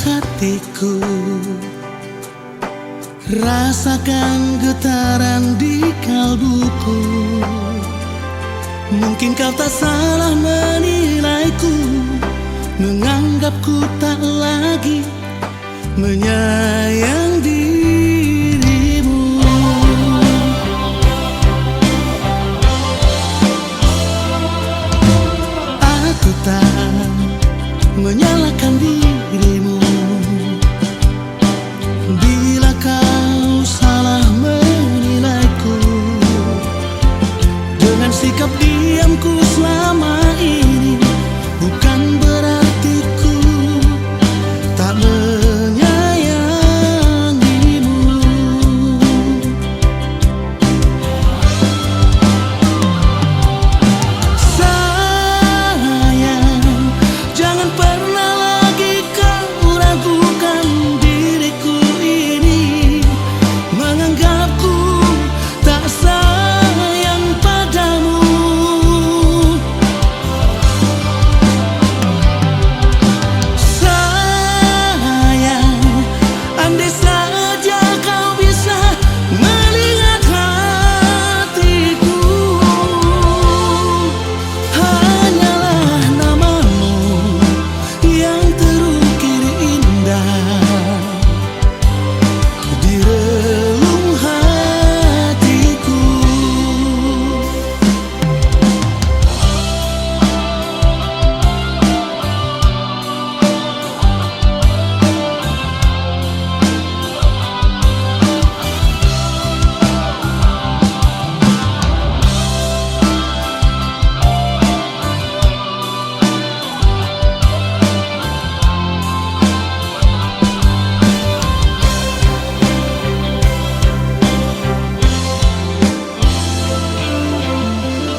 hatiku, rasakan getaran di kalbuku. Mungkin kau tak salah menilaiku, menganggapku tak lagi menyayang dirimu. Aku tak menyalahkan dirimu bila kau salah menilaiku. Dengan sikap diamku selama ini, bukan berarti ku tak menyayangimu. Sayang, jangan pernah lagi kau ragukan diriku ini, menganggapku tak sayang padamu. Sayang, andai saja kau bisa melihat hatiku, hanyalah namamu yang terukir indah di relung hatiku.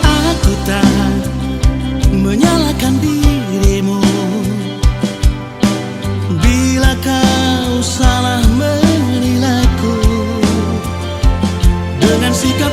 Aku tak menyalahkan dirimu bila kau salah menilaiku. Dengan sikap